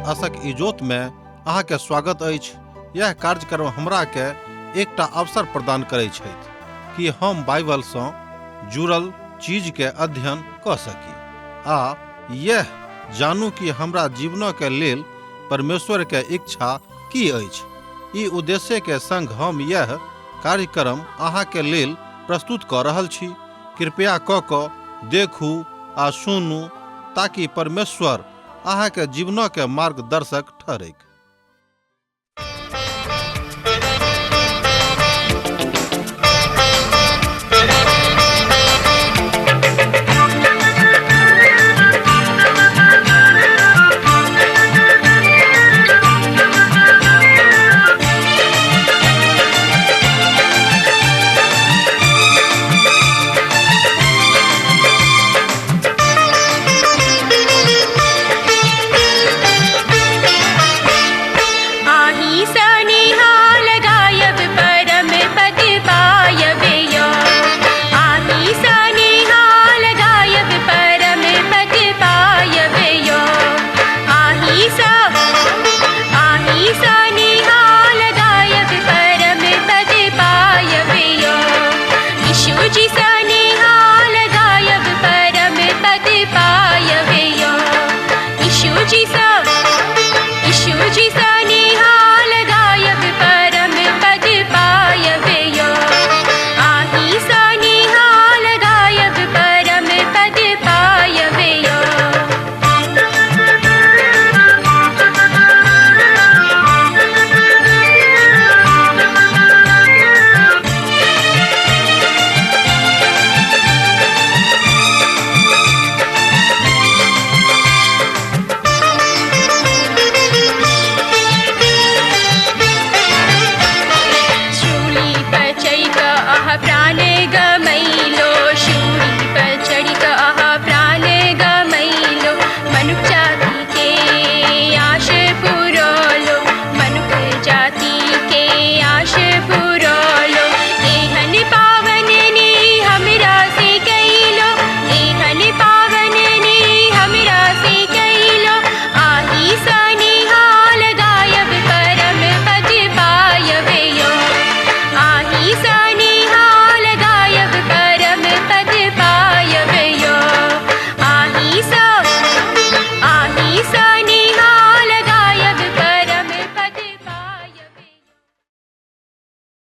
आशक इजोत में अहाँ के स्वागत अछि। यह कार्यक्रम हमरा के एकटा अवसर प्रदान करै छथि कि हम बाइबल सँ जुड़ल चीज के अध्ययन क सकी आ यह जानू कि हमरा जीवन के लेल परमेश्वर के इच्छा की अछि। ई उद्देश्य के संग हम यह कार्यक्रम अहाँ के लेल प्रस्तुत क रहल छी। कृपया क देखू आ सुनू ताकि परमेश्वर अहाँ के जीवन के मार्गदर्शक ठहरे।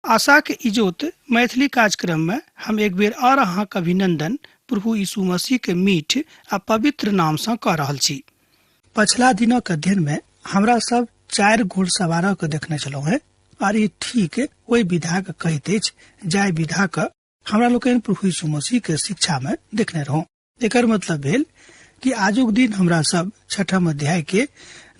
आशा के इजोत मैथिली कार्यक्रम में हम एक बेर और अहाँ के अभिनंदन प्रभु यीशु मसीह के मीठ आ पवित्र नाम से कह रहल छी। पछला दिनों के अध्ययन में हमरा सब 4 घुड़सवार के देखने चलो है और ये ठीक वही विधा के कहते जाय विधा के हमरा लोग प्रभु यीशु मसीह के शिक्षा में देखने रहो। एकर मतलब भेल कि आजुक दिन हमरा सब 6ठम अध्याय के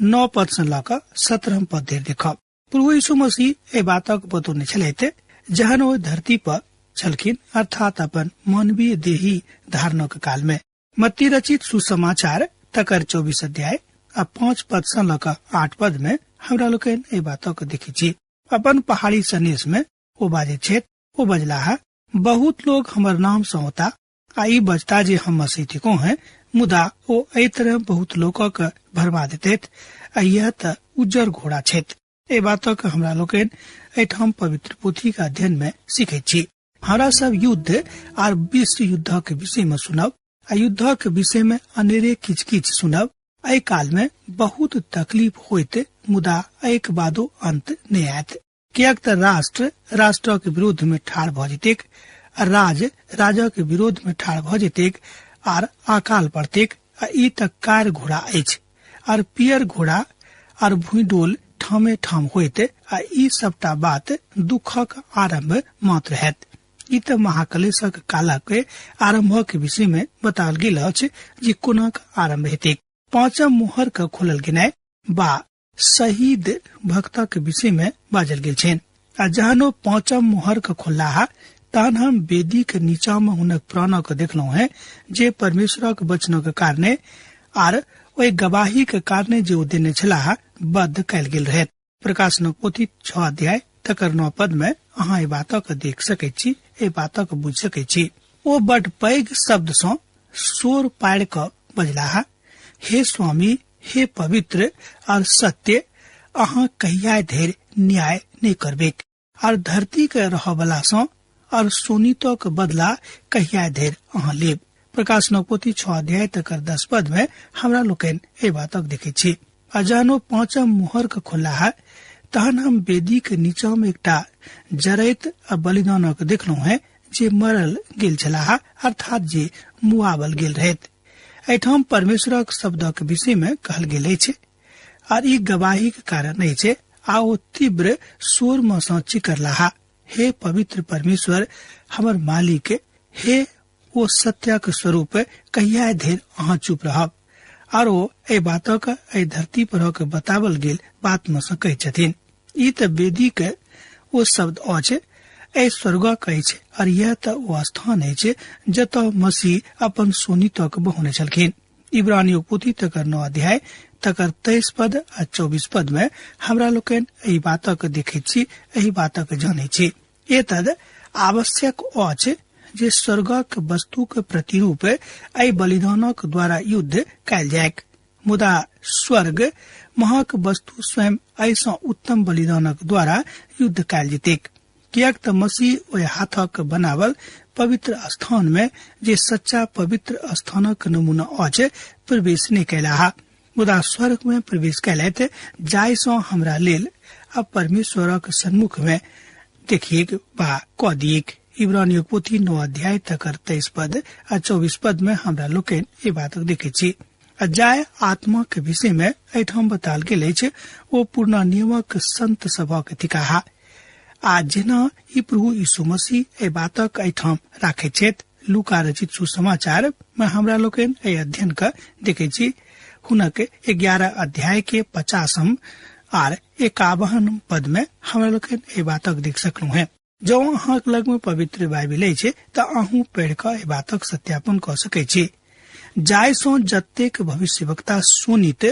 9 पद से लऽ 17 पद धरि देखब। प्रभु यीशु मसीह ए बातक बतौने छलैथे जहन वो धरती पर छलखिन अर्थात अपन मानवीय देही धारणक काल में। मत्ती रचित सुसमाचार तकर 24 अध्याय आ 5 पद से लऽ 8 पद में हमरा लोग ए बातक देखी छी। अपन पहाड़ी सनेश में वो बाजे छेत वो बजला है बहुत लोग हमर नाम से होता आ ई बजता जे हम मसीह को हैं मुदा वो एहि तरह बहुत लोग के भरमा देते आ यह त उज्जर घोड़ा छेत। ए बातक हमरा लोग एठाम पवित्र पोथी का अध्ययन में सीखे छी। हमरा सब युद्ध और विश्व युद्ध के विषय में सुनब आ युद्ध के विषय में अनेरे किच किच सुनब। एहि काल में बहुत तकलीफ होते मुदा एक बादो अंत नहीं आयत। कियाक त राष्ट्र के विरोध में ठाड़ भ जेतेक, राज राजा के विरोध में ठाड़ भ जेतेक आर अकाल पड़तेक। ई त कार घोड़ा अछि और पियर घोड़ा और भूडोल ठामे ठाम होते आ ई सबटा बात दुखक आरंभ मात्र हैत। ई त महाकलेशक काल के आरंभ के विषय में बताल गेल अछि जे कोना आरंभ हेते। 5म मोहर के खोलल गेनाय बा शहीद भक्त के विषय में बाजल गेल छेन। आ जहनो 5म मोहर के खोलला तहन हम वेदी के नीचा में हुनक प्राण के देखलो है जे परमेश्वर के वचन के कारणे आर ओहि गवाही के कारणे जे देने छला बद्ध कैल गेल रहे। प्रकाशन पोथी 6 अध्याय तकर 9 पद में अहाँ ई बातक देख सकै छी, ए बातक बुझ सकै छी। ओ बड पैघ शब्द सँ शोर पाड़ क बजला, हे स्वामी हे पवित्र और सत्य, अहाँ कहिया धरि न्याय नहीं करबेक, और धरती के रह वाला सो और सोनीतो के बदला कहिया धरि अहाँ लेब। प्रकाशनक पोथी 6 अध्याय तक 10 पद में हमरा लोकन ए बातक देखे छी। अजानो 5 मुहर के खोला है, तहन हम वेदी के नीचा में एकटा जरैत आ बलिदानक देखलौ है, जे मरल गेल छलाह, अर्थात जे मुआवल गेल रहत। एठाम परमेश्वरक शब्दक विषय में कहल गेल अछि, और ई गवाही के कारण अछि। आ ओ तीव्र स्वर में सँ चिकरलाह, हे पवित्र परमेश्वर हमर मालिक, हे ओ सत्यक स्वरूप, कहिया धरि अहाँ चुप रहब। और ओ ए बातक ए धरती पर के बतावल गेल बात में सँ कहै छथिन। ई त वेदी के ओ शब्द अछि, ए स्वर्गक अछि, और यह त ओ स्थान अछि जतऽ मसीह अपन सोनीतक बहने छलखिन। इब्रानियों पोथी 9 अध्याय 23 पद आ 24 पद में हमरा लोकन एही बातक देखे छी, एही बातक जाने छी। एतद आवश्यक अछि जे स्वर्गक वस्तु के प्रतिरूप एहि बलिदानक द्वारा युद्ध कयल जायक, मुदा स्वर्ग महक वस्तु स्वयं ऐसा उत्तम बलिदानक द्वारा युद्ध कयल जेतैक। कियाक त मसीह ओहि हाथक बनावल पवित्र स्थान में, जे सच्चा पवित्र स्थानक नमूना अछि, प्रवेश नहीं कैलाहा, मुदा स्वर्ग में प्रवेश कैलैत, जाय सो हमरा लेल अब परमेश्वरक सन्मुख में देखिएक बा क दिएक। इब्रानियों पोथी 9 अध्याय तक 23 पद आ 24 पद में हमरा लोकन ए बात देखे छी। जाय आत्मा के विषय में एठाम बताल गेल अछि, ओ पूर्ण नियमक संत सभक थिकाहा। आ जेना ई प्रभु यीशु मसीह ए बातक एठाम राखे छथि। लूका रचित सुसमाचार में हमरा लोकन ए अध्ययन का देखे छी। हुनक 11 अध्याय के 50 और 51 पद में हमरा लोकन ए बातक देख सकलू है। जो अहाँ लग में पवित्र बाइबल अछि त अहूँ पढ़ क ए बातक सत्यापन क सकै छी। जाय सो जतेक भविष्यवक्ता सुनित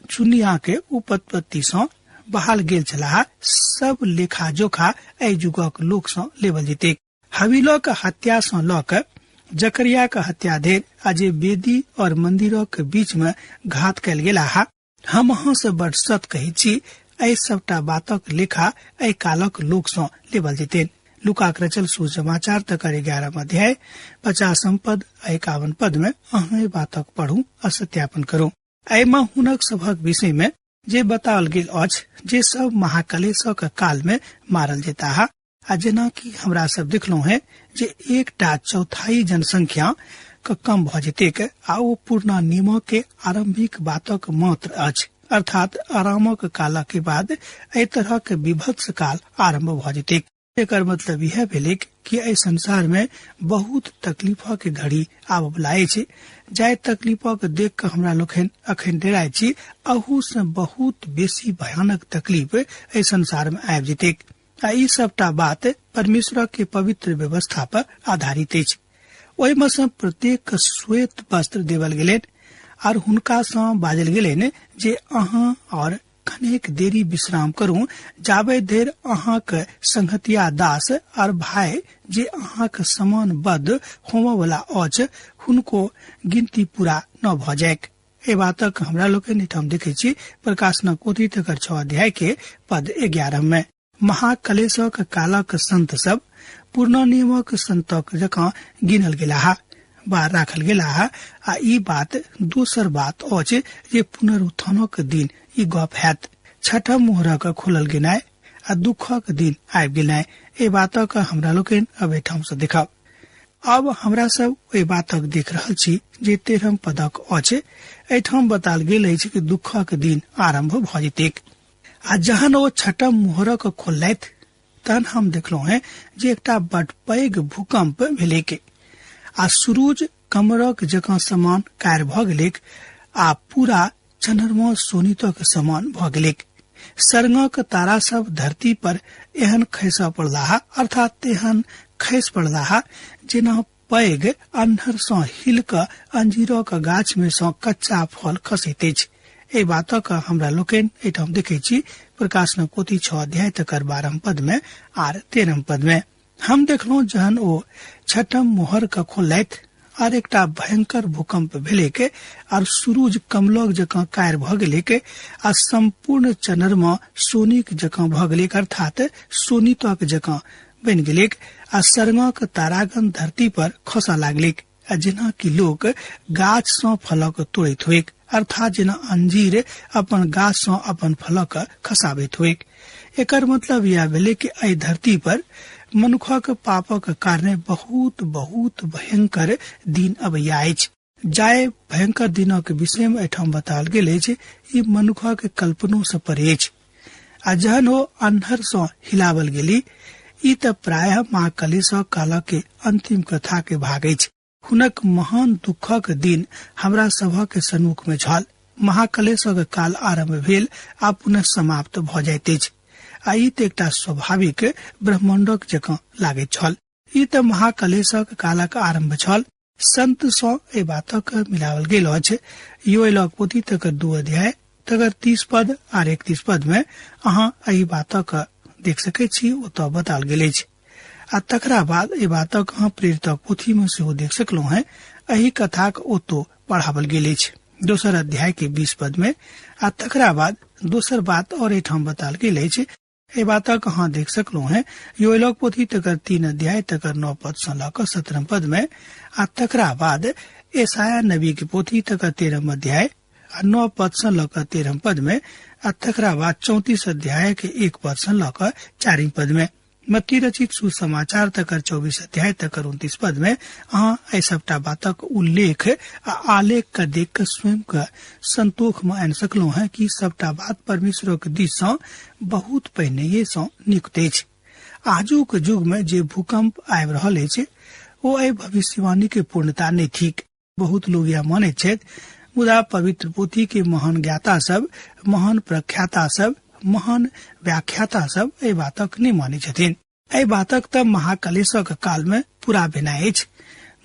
दुनिया के उत्पत्ति सो बहाल गेल छलाह, सब लेखा जोखा एहि जुगक लोक सो लेवल जेतैक। हवीलो के हत्या सो ल क जकरिया के हत्या धरि अजे वेदी और मंदिरों के बीच में घात कयल गेला। हम अहाँ से बड़ सत कहै छी, एहि सबटा बातक लेखा एहि कालक लोक सो लेवल जेतैन। लूका के रचल सुसमाचार तक 11 अध्याय 50 पद 51 पद में अहाँ बातक पढ़ू और सत्यापन करू। एहिमे हुनक सभक विषय में जे बताओल गेल अछि, जे सब महाकलेशक काल में मारल जेता। आ जेना कि हमरा सब देखलो है, जे 1/4 जनसंख्या का कम भ जेतेक, आ ओ पूर्ण नियम के आरंभिक बातक मात्र अछि, अर्थात आरामक काल के बाद एहि तरह के विभत्स काल आरंभ भ जेतेक। एकर मतलब यह भेलै कि एहि संसार में बहुत तकलीफ के घड़ी आब लाए छै। जाय तकलीफ के देख के हमरा लोकन अखन डराय छी, अहू से बहुत बेसी भयानक तकलीफ एहि संसार में आबि जेतेक। आ ई सबटा बात परमेश्वर के पवित्र व्यवस्था पर आधारित अछि। ओहि में से प्रत्येक श्वेत वस्त्र देवल गेलैन, और हुनका सँ बाजल गेलैन जे अहाँ और कनेक देरी विश्राम करू, जाबे धरि अहाँ के संगतिया दास और भाई जे अहाँ के समान बद्ध होमय वाला अछि, हुनको गिनती पूरा न भ जायक। ए बातक हमरा लोकन एठाम देखे छी। प्रकाशनक पोथी 6 अध्याय के पद 11 में महाकलेशक कालक संत सब पूर्ण नियमक संतक जकाँ गिनल गेला बा राखल गेला। आ ई बात दोसर बात अछि जे पुनरुत्थानक दिन ई गप हैत। छठम मुहरक खोलल गेनाय आ दुखक दिन आबि गेनाय, ए बातक हमरा लोकन अब एठाम से देखब। अब हमरा सब ए बातक देख रहल छी जे 13 पदक अछि। एठाम बताल गेल अछि कि दुखक दिन आरंभ भ जेतैक। आ जहन ओ छठम मुहरक खोललैथ, तहन हम देखलो है जे एकटा बड़ पैघ भूकंप भेलैक, आ सूरज कमरक जकाँ समान कार्य भ गेलैक, आ पूरा चंद्रमा सोनीतक समान भ गेलैक। सरंगक तारा सब धरती पर एहन खसि पड़लाह, अर्थात तेहन खसि पड़लाह जेना पैघ अन्हर सँ हिल क अंजीरक गाछ में सँ कच्चा फल खसैत अछि। ए बातक हमरा लोकन एठाम देखे छी। प्रकाशनक पोथी 6 अध्याय तक 12 पद में आर 13 पद में हम देखलो, जहन ओ छठम मोहर के खोलैथ और एकटा भयंकर भूकंप भेले के और सूरज कमलक जकां कायर भ गेले के आ संपूर्ण चंद्रमा सोनिक जकां भ गेले, अर्थात सोनितक जकां बन गेले आ सरंगक तारागण धरती पर खसा लागले, जेना कि लोग गाछ सँ फलक तोड़ैत होइक, अर्थात जेना अंजीर अपन गाछ सँ अपन फलक खसाबैत होइक। एकर मतलब यह भेले कि एहि धरती पर मनुखक पापक कारणे बहुत बहुत भयंकर दिन अबैया अछि। जाय भयंकर दिनक विषय में एठाम बताल गेल अछि, ई मनुखक कल्पनो सँ परे अछि। आ जहन ओ अन्हर सँ हिलावल गेली, ई त प्रायः माँ कलेशा काल के अंतिम कथा के भाग अछि। हुनक महान दुखक दिन हमरा सभक सम्मुख में छल। महाकलेशक काल आरंभ भेल आ पुनः समाप्त भ जाइत अछि। आ ई त एकटा स्वाभाविक ब्रह्मांडक जकां लागैत छल। ई त महाकलेशक कालक आरंभ छल। संत सँ एहि बातक मिलावल गेल अछि। योएलक पोथी तकर 2 अध्याय तकर 30 पद और 31 पद में अहाँ एहि बातक देख सकै छी, ओतऽ बताल गेल अछि। आ तकरा बाद ए बातक अहाँ प्रेरितक पोथी में सेहो देख सकलहुं हैं। एही कथाक ओतो पढ़ावल गेल अछि 2 अध्याय के 20 पद में। आ तकरा बाद दोसर बात और एठाम बताल गेल अछि। ए बातक अहाँ देख सकलहुं हैं योएलक पोथी तकर 3 अध्याय तकर 9 पद सँ ल क 17 पद में। आ तकरा बाद एसाया नबी के पोथी तकर 13 अध्याय 9 पद सँ ल क 13 पद में। आ तकरा बाद 34 अध्याय के 1 पद सँ ल क 4 पद में। मत्ती रचित सुसमाचार तकर 24 अध्याय तकर 29 पद में अहाँ एहि सबटा बातक उल्लेख आ आलेख के देख के स्वयं के संतोष में आनि सकलहुं हैं कि सबटा बात परमेश्वरक दिस सँ बहुत पहिने सँ नियुक्त अछि। आजुक युग में जे भूकंप आबि रहल अछि, ओ एहि भविष्यवाणी के पूर्णता नहि थिक। बहुत लोग यह मानैत छथि, मुदा पवित्र पोथी के महान ज्ञाता सब, महान प्रख्याता सब, महान व्याख्याता सब एहि बातक नहीं माने छथिन। एहि बातक त महाकलेशक काल में पूरा भेनाइ अछि।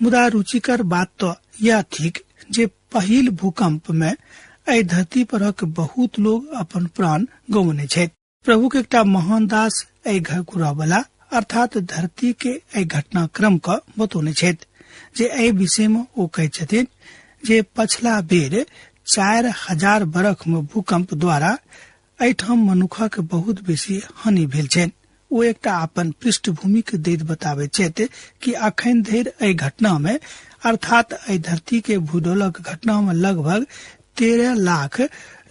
मुदा रुचिकर बात तो यह थिक जे पहिल भूकंप में एहि धरती परक बहुत लोग अपन प्राण गंवने छथि। प्रभु के एकटा महान दास एहि घुरा वाला अर्थात धरती के एहि घटनाक्रम क बतौने छथि, जे एहि विषय में ओ कहै छथिन जे पछला बेर 4000 बरख में भूकंप द्वारा एहिठाम मनुखक बहुत बेसी हानि भेल छनि। ओ एकटा अपन पृष्ठभूमि के दैत बताबैत छथि कि अखन धरि एहि घटना में अर्थात एहि धरती के भूडोलक घटना में लगभग 13 लाख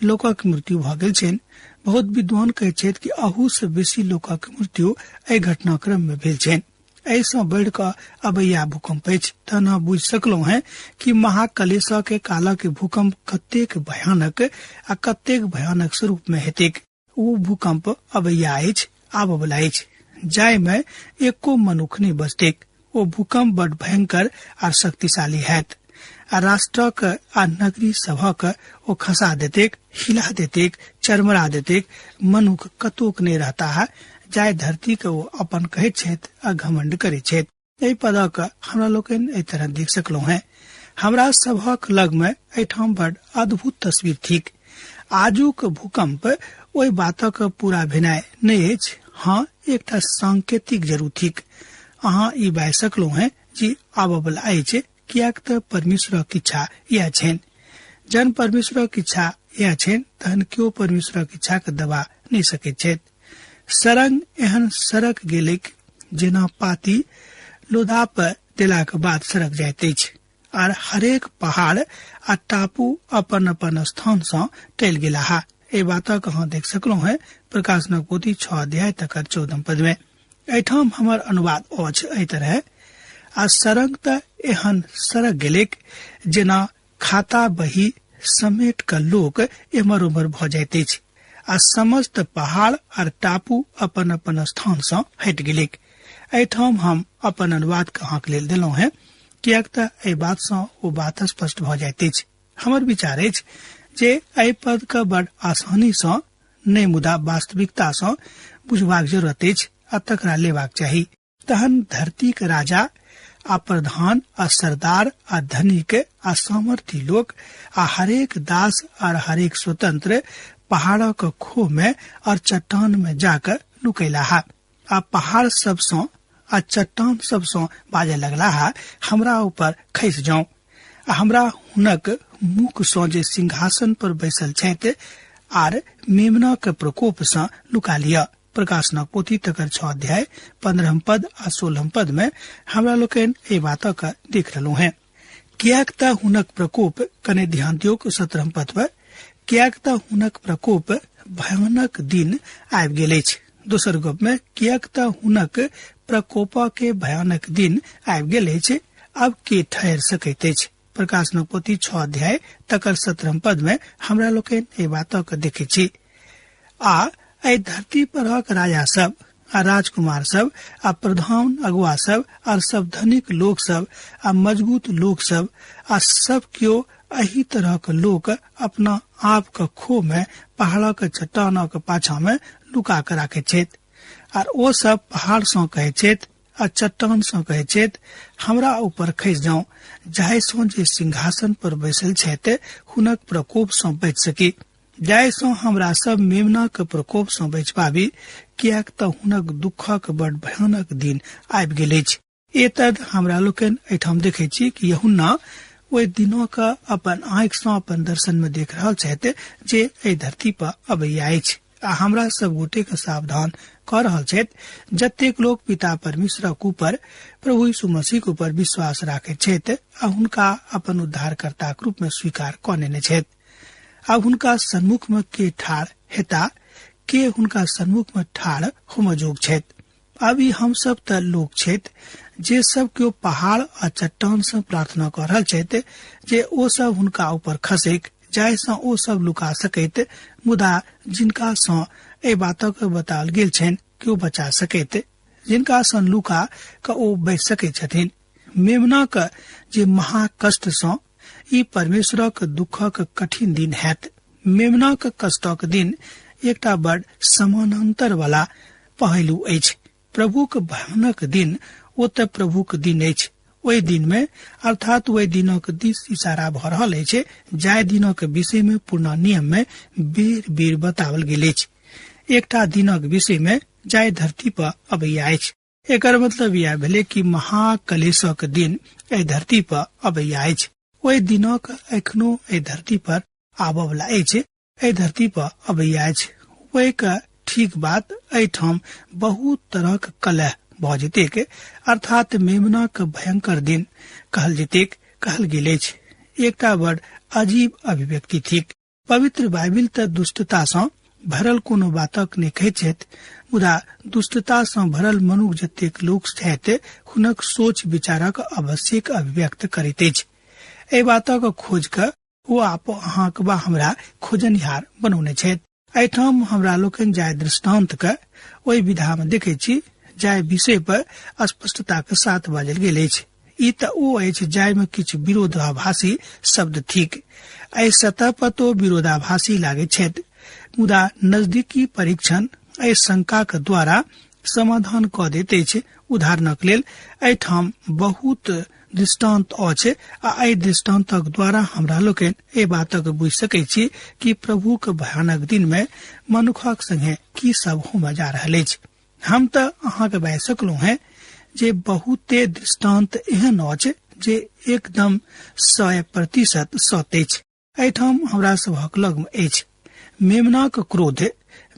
लोकक मृत्यु भ गेल छनि। बहुत विद्वान कहै छथि कि अहू से बेसी लोकक मृत्यु एहि घटनाक्रम में भेल छनि। एहि सँ बढ़ि क अबैया भूकंप अछि। तहन अहाँ बुझि सकलहुं हैं कि महाकलेशा के काल के भूकंप कतेक भयानक आ कतेक भयानक स्वरूप में हेतैक। ओ भूकंप अबैया अछि, आबऽ वाला अछि, जाय में एको मनुख नहीं बचतैक। ओ भूकंप बड़ भयंकर और शक्तिशाली हैत आ राष्ट्रक आ नगरी सभक ओ खसा देतेक, हिला देतेक, चरमरा देतेक। मनुख कतोक नहीं रहता है, जाय धरती के ओ अपन कहैत छथि आ घमंड करैत छथि। एहि पदक हमरा लोकनि एहि तरह देख सकलहुं हैं। हमरा सभक लग में एहिठाम बड़ अद्भुत तस्वीर थिक। आजुक भूकंप ओहि बातक पूरा भेनाइ नहीं अछि। हाँ, एकटा सांकेतिक जरूर थिक। अहाँ ई बाजि सकलहुं हैं जे आबऽ वाला अछि, कियाक त परमेश्वरक इच्छा यह छनि। जहन परमेश्वरक इच्छा यह छनि तहन केओ परमेश्वरक इच्छा के दबा नहीं सकैत छथि। सरंग एहन सड़क गेलैक जेना पाती लोदाप देलाक बाद सड़क जाइत अछि, और हरेक पहाड़ आ टापू अपन अपन स्थान सँ टल गेला है। एहि बातक अहाँ देख सकलहुं हैं प्रकाशनक पोथी 6 अध्याय तकर 14 पद में। एहिठाम हमर अनुवाद अछि एहि तरह, आ सरंग त एहन सड़क गेलैक जेना खाता बही समेट क लोक एमर उमर भ जाइत अछि, आ समस्त पहाड़ और टापू अपन अपन स्थान सँ हटि गेलैक। एहिठाम हम अपन अनुवाद के अहाँके लेल देलहुं हैं, कियाक त एहि बात सँ ओ बात स्पष्ट भ जाइत अछि। हमर विचार अछि जे एहि पद के बड़ आसानी सँ नहीं मुदा वास्तविकता सँ बुझबाक जरूरत अछि आ तकरा लेबाक चाही। तहन धरती के राजा आ प्रधान आ सरदार आ धनिक आ सामर्थी लोग आ हरेक दास और हरेक स्वतंत्र पहाड़क खो में और चट्टान में जाकर लुकैला है। आ पहाड़ सब सँ आ चट्टान सब से बाजे लगला हमरा ऊपर खसि जाऊं। हमरा हुनक मुख से जे सिंहासन पर बैसल छथि आर मेमना के प्रकोप से लुका लिया। प्रकाशनक पोथी तकर 6 अध्याय 15 पद आ 16 पद में हमरा लोकन ए बातों का देख रहलू हैं। कियाक त हुनक प्रकोप कने ध्यान दियो 17 पद पर, कियाक त हुनक प्रकोप भयानक दिन आबि गेल अछि। दोसर गप में कियाक त हुनक प्रकोप के भयानक दिन आबि गेल अछि, अब के ठहर सकैत अछि। प्रकाशनक पोथी 6 अध्याय तकर 17 पद में हमरा लोकन ए बातों के देखे छी। आ ए धरती पर राजा सब आ राजकुमार सब आ प्रधान अगुआ सब और सब धनिक लोग सब आ मजबूत लोग सब आ सब क्यों एही तरह के लोग अपना आप के खो में पहाड़ के चट्टानों के पाछा में लुका कर राखे छेत। और वो सब पहाड़ से कहे छेत आ चट्टान से कहे छेत हमरा ऊपर खसि जाऊं, जाहि सो जे सिंहासन पर बैसल छेत हुनक प्रकोप से बच सकी। जाहि सो हमरा सब मेमना के प्रकोप से बच पाबी, कियाक त हुनक दुखक बड़ भयानक दिन आबि गेल अछि। एतद हमरा लोकन एठाम देखे छी कि यूहन्ना ओहि दिनों का अपन आंख से अपन दर्शन में देख रहल छथि जे एहि धरती पर अबैया अछि। आ हमरा सब गोटे के सावधान कर रहल छथि जतेक लोग पिता परमेश्वरक ऊपर प्रभु यीशु मसीह के ऊपर विश्वास राखे छथि आ हुनका अपन उद्धारकर्ता के रूप में स्वीकार कने छथि। अब हुनका सन्मुख में के ठाड़ हेता, के हुनका सन्मुख में ठाड़ होम जोग छथि। अभी हम सब त लोग छथि जे सब केओ पहाड़ आ चट्टान से प्रार्थना कर रहल छथि जे ओ सब हुनका ऊपर खसेक, जाहि से ओ सब लुका सकैत, मुदा जिनका से ए बातों के बताओल गेल छनि केओ बचा सकैत, जिनका सन लुका के ओ बच सकै छथिन। मेमना के जे महाकष्ट से ई परमेश्वरक दुखक कठिन दिन हैत। मेमना के कष्टक दिन एकटा बड़ समानांतर वाला पहलू अछि। प्रभु के भयानक दिन ओ त प्रभु के दिन अछि। ओहि दिन में अर्थात वही दिनों के दिस इशारा भ रहल अछि, जाय दिनों के विषय में पूर्ण नियम में बेर बेर बतावल गेल अछि। एकटा दिनक विषय में जाय धरती पर अबैया अछि। एकर मतलब यह भेले कि महाकलेशक दिन एहि धरती पर अबैया अछि। ओहि दिनक एखनो एहि धरती पर आबय वाला अछि, एहि धरती पर अबैया अछि। ओहि के ठीक बात एठाम बहुत तरह के कलह भ जेतेक, अर्थात मेमना के भयंकर दिन कहल जेतेक कहल गेल अछि। एकटा बड़ अजीब अभिव्यक्ति थिक। पवित्र बाइबिल त दुष्टता से भरल कोनो बातक नहि कहै छथि, मुदा दुष्टता से भरल मनुख जतेक लोक छथि हुनक सोच विचारक आवश्यक अभिव्यक्त करैत अछि। एहि बातक खोज के ओ आप अहाँक बा हमरा खोजनिहार बनौने छथि। एठाम हमरा लोकन जाय दृष्टांत के ओहि विधा में देखे छी जाय विषय पर स्पष्टता के साथ बाजल गेल अछि। ई त ओ अछि जाय में किछु विरोधाभासी शब्द थिक। एहि सतह पर तो विरोधाभासी लागे छथि, मुदा नजदीकी परीक्षण एहि शंका के द्वारा समाधान क दैत अछि। उदाहरणक लेल एठाम बहुत दृष्टांत अछि आ एहि दृष्टांतक द्वारा हमरा लोकन ए बातक बुझि सकै छी कि प्रभु के भयानक दिन में मनुखक संगे की सब होम जा रहल अछि। हम त अहाँ के बता सकलू हैं जे बहुते दृष्टांत एहन अछि जे एकदम 100% सत्य अछि। एठाम हमरा सबहक लग में अछि मेमना के क्रोध।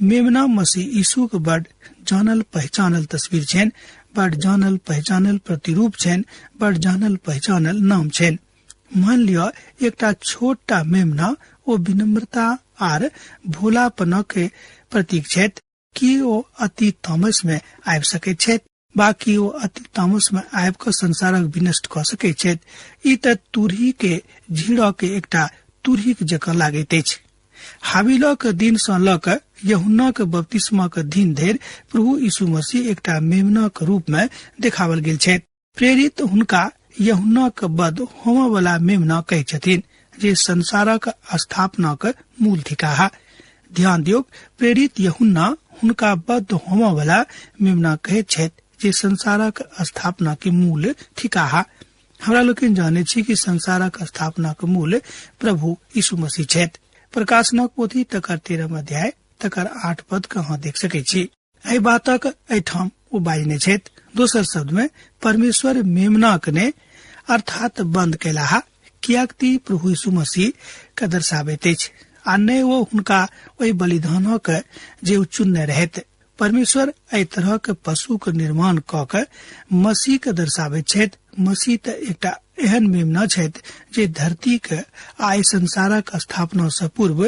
मेमना मसीह यीशु के बड़ जानल पहचानल तस्वीर छनि, बड़ जानल पहचानल प्रतिरूप छनि, बड़ जानल पहचानल नाम छनि। मान लियो एकटा छोटा मेमना ओ विनम्रता आर भोलापन के प्रतीक छथि कि ओ अति तामस में आबि सकैत छथि, बाकी ओ अति तामस में आबि क संसारक विनष्ट क सकैत छथि। ई त तुरही के झीड़ा के एकटा तुरही जकाँ लागैत अछि। हाबिल के दिन से ल क यूहन्ना के बपतिस्मा के दिन धरि प्रभु यीशु मसीह एकटा मेमना के रूप में देखावल गेल छथि। प्रेरित हुनका यूहन्ना के बद होम वाला मेमना कहै छथिन जे संसारक स्थापना के मूल थिकाहा। ध्यान दियौ, प्रेरित यूहन्ना हुनका बद होम वाला मेमना कहै छथि जे संसारक स्थापना के मूल थिकाहा। हमरा लोकन जाने छी कि संसारक स्थापना के मूल प्रभु यीशु मसीह छथि। प्रकाशनक पोथी तकर 13 अध्याय तकर 8 पद के अहाँ देख सकै छी। एहि बातक एठाम ओ बाजने छथि, दोसर शब्द में परमेश्वर मेमनाक ने अर्थात बंद कैला कियाक ती प्रभु यीशु मसीह के दर्शाबैत अछि आ नहि वो हुनका ओहि बलिदान के जे ओ चुनने रहत। परमेश्वर एहि तरह के पशु के निर्माण क के मसीह के दर्शाबैत छथि। मसीह त एकटा एहन मेमना छथि जे धरती के आ संसारक स्थापना से पूर्व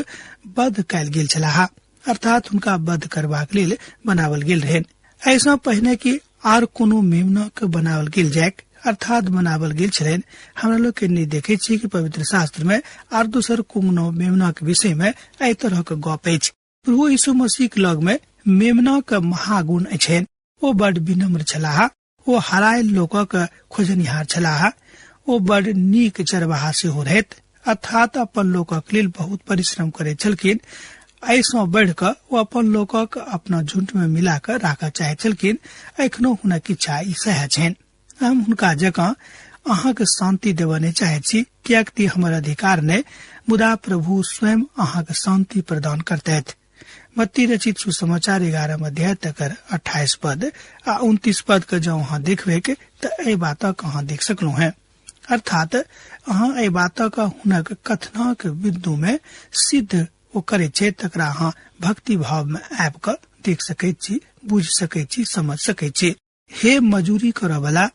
वध कयल गेल छलाह, अर्थात हुनका वध करबाक लेल बनावल गेल रहनि। ऐसा पहिने कि आर कोनो मेमना के बनावल गेल जायक अर्थात बनावल गेल छलनि। हमरा लोग के नहीं देखे छी कि पवित्र शास्त्र में आर दोसर कोनो मेमना के विषय में एहि तरह के गप अछि। प्रभु यीशु मसीह के लग में मेमना के महागुण छनि। ओ बड़ विनम्र छलाह, ओ हरायल लोकक खोजनिहार छलाह, ओ बड़ नीक चरवाहा सेहो रहैत, अर्थात अपन लोकक लेल बहुत परिश्रम करैत छलखिन। ऐसा बढ़ कर वो अपन लोकक अपना झुंड में मिला कर राखऽ चाहे छलखिन। एखनो हुनक इच्छा ई सएह छनि। हम हुनका जकाँ अहाँ के शांति देवने चाहे छी, कियाक ती हमर अधिकार ने, मुदा प्रभु स्वयं अहाँ के शांति प्रदान करतैथ। मत्ती रचित सुसमाचार 11 अध्याय तकर 28 पद आ 29 पद के जो अहाँ देखबे के त एहि बातक अहाँ देख सकलू हैं। अर्थात अहाँ एहि बातक हुनक कथनक बिंदु में सिद्ध ओ करे छे तकरा अहाँ भक्ति भाव में आबि क देख सकैत छी, बुझ सकैत छी, समझ सकैत छी। हे मजूरी करऽ वाला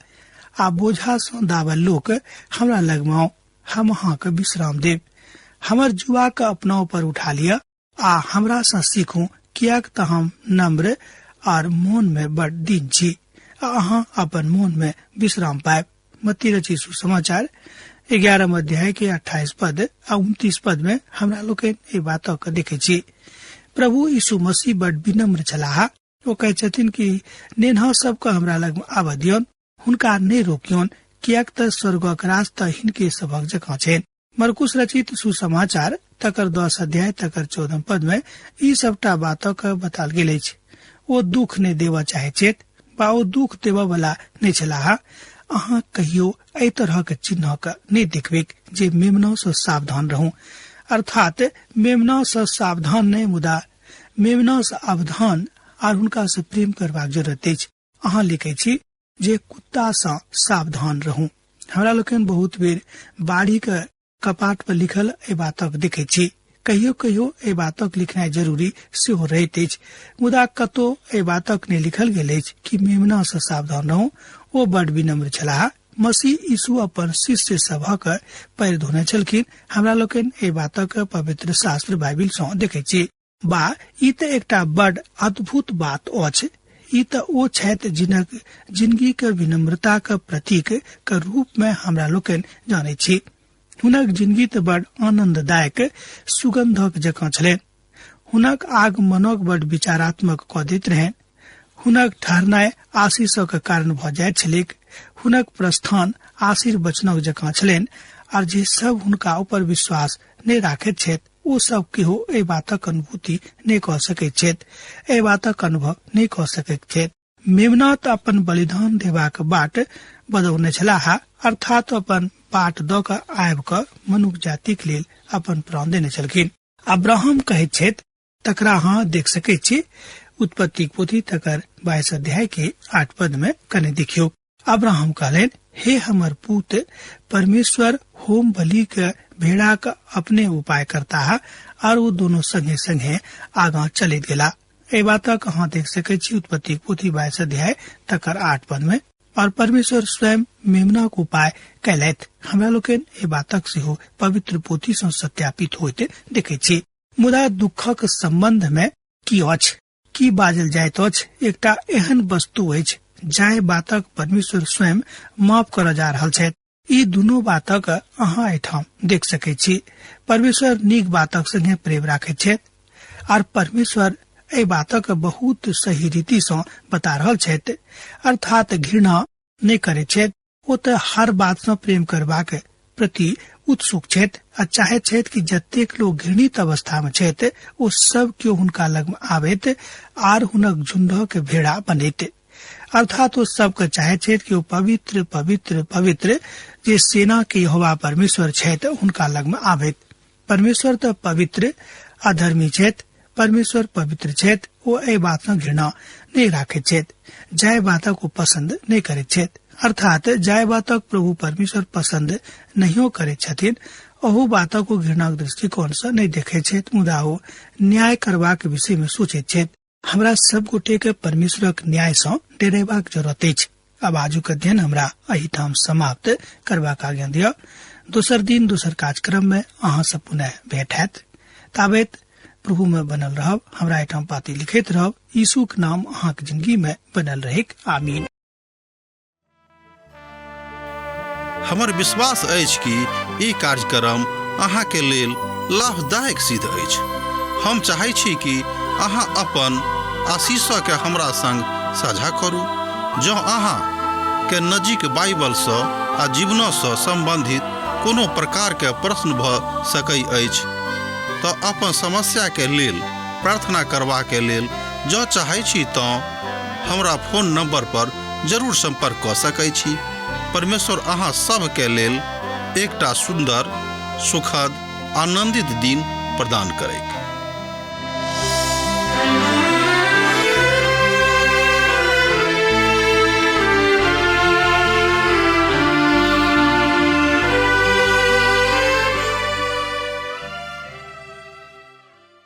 आ बोझा सँ दावल लोक, हमरा लगमाओ, हम अहाँ के विश्राम देव। हमर जुआ के अपना ऊपर उठा लिया आ हमरा सँ सीखू, कियाक त हम नम्र और मोन में बड़ दीन छी, आ अहाँ अपन मोन में विश्राम पाएब। मत्ती रचित सुसमाचार 11 अध्याय के 28 पद आ 29 पद में हमरा लोग ए बात के देखे छी। प्रभु यीशु मसीह बड़ विनम्र छलाह। वो कहे छथिन कि नेन्हा सबके हमरा लग आबऽ दियौन, हुनका नहीं रोकियौन, कियाक त स्वर्गक राज त हिनके सभक जकाँ छनि। मरकुस रचित सुसमाचार तकर 10 अध्याय तकर 14 पद में ई सबटा बातक बताल गेल अछि। ओ दुख नहीं देवा चाहे छथि, बा ओ दुख देवा वाला नहीं छलाह। अहाँ कहियो एहि तरह के चिन्ह के नहीं देखबे जे मेमना से सावधान रहू, अर्थात मेमना से सावधान नहीं, मुदा मेमना से अवधान और हुनका से प्रेम करबाक जरूरत अछि। अहाँ लिखे छी जे कुत्ता से सावधान रहू। हमरा लोकन बहुत बेर बाड़ी के कपाट पर लिखल ए बातक देखे छी। कहियो कहियो ए बातक लिखनाइ जरूरी सेहो रहैत अछि, मुदा कतो ए बातक ने लिखल गेल अछि कि मेमना से सावधान रहू। ओ बड़ विनम्र छलाह। मसीह यीशु अपन शिष्य सभक पैर धोने छलखिन। हमरा लोकन ए बातक पवित्र शास्त्र बाइबिल सँ देखे छी। बा ई त एकटा बड़ अद्भुत बात अछि। ई त ओ छथि जिनक जिंदगी के विनम्रता के प्रतीक के रूप में हमरा लोकन जाने छी। हुनक जिंदगी त बड़ आनंददायक सुगंधक जकाँ छलनि। हुनक आगमनक बड़ विचारात्मक क दैत रहनि। हुनक ठहरनाइ आशीषक कारण भ जाइत छलैक। हुनक प्रस्थान आशीर्वचनक जकाँ छलनि, और जे सब हुनका ऊपर विश्वास नहीं राखैत छथि ओ सब केहो एहि बातक अनुभूति नहीं क सकैत छथि, एहि बातक अनुभव नहीं क सकैत छथि। मेमना त अपन बलिदान देबाक बाट बदौने छलाह, अर्थात अपन बाट द क आबि क मनुष्य जातिक लेल अपन प्राण देने छलखिन। अब्राहम कहैत छथि, तकरा अहाँ देख सकैत छी उत्पत्ति पोथी तकर 22 अध्याय के 8 पद में कने देखियो। अब्राहम कहलेन, हे हमर पुत, परमेश्वर होम बलि के भेड़ा का अपने उपाय करता है, और वो दोनों संगे संगे आगा चलित गेला। ए बातक अहाँ देख सकै छी उत्पत्ति पोथी 22 अध्याय तकर 8 पद में। और परमेश्वर स्वयं मेमना को उपाय कैलैथ। हमरा लोकन ए बातक सेहो पवित्र पोथी सँ सत्यापित होइत देखे छी। मुदा दुखक संबंध में की अछि, की बाजल जाइत अछि, एकटा एहन वस्तु अछि जाहि बातक परमेश्वर स्वयं माफ करऽ जा रहल छथि। ई दुनू बातक अहाँ एठाम देख सकै छी। परमेश्वर नीक बातक संगे प्रेम राखैत छथि, और परमेश्वर एहि बातक बहुत सही रीति सँ बता रहल छथि, अर्थात घृणा नहीं करैत छथि। ओ त हर बात सँ प्रेम करबाक प्रति उत्सुक छथि, आ चाहैत छथि कि जतेक लोग घृणित अवस्था में छथि ओ सब केओ हुनका लग में आबैत आर हुनक झुंड के भेड़ा बनैत। अर्थात वो सबके चाहे छथि कि वो पवित्र पवित्र पवित्र जे सेना के यहोवा परमेश्वर छथि हुनका लग में आबैत। परमेश्वर त पवित्र अधर्मी छथि, परमेश्वर पवित्र छथि, ओ एहि बात न घृणा नहीं राखे छेत, जाय बातक को पसंद नहीं करे छेत। अर्थात जाय बातक प्रभु परमेश्वर पसंद नहीं करे छथिन, ओहू बातक को घृणा दृष्टिकोण से नहीं देखे छेत, मुदा ओ न्याय करबाक विषय में सोचे छेत। हमरा सब गोटे के परमेश्वरक न्याय से डरेबाक जरूरत अछि। अब आजुक अध्ययन हमरा एहिठाम समाप्त करबाक आज्ञा दिय। दोसर दिन दोसर कार्यक्रम में अहाँ सब पुनः भेट हैत। ताबेत प्रभु में बनल रहब, हमरा एहिठाम पाती लिखैत रहब। यीशुक नाम अहाँक जिंदगी में बनल रहेक। आमीन। हमर विश्वास अछि कि ई कार्यक्रम अहाँ के लेल लाभदायक सिद्ध अछि। हम चाहै छी कि अहाँ अपन आशीषक के हमरा संग साझा करू। जँ अहाँ के नजीक बाइबल से आ जीवन से संबंधित कोनो प्रकार के प्रश्न भ सकै अछि तो अपन समस्या के लेल प्रार्थना करबा के लेल जँ चाहै छी तो हमरा फोन नंबर पर जरूर संपर्क क सकै छी। परमेश्वर अहाँ सब के लेल एकटा सुंदर, सुखद, आनंदित दिन प्रदान करैक।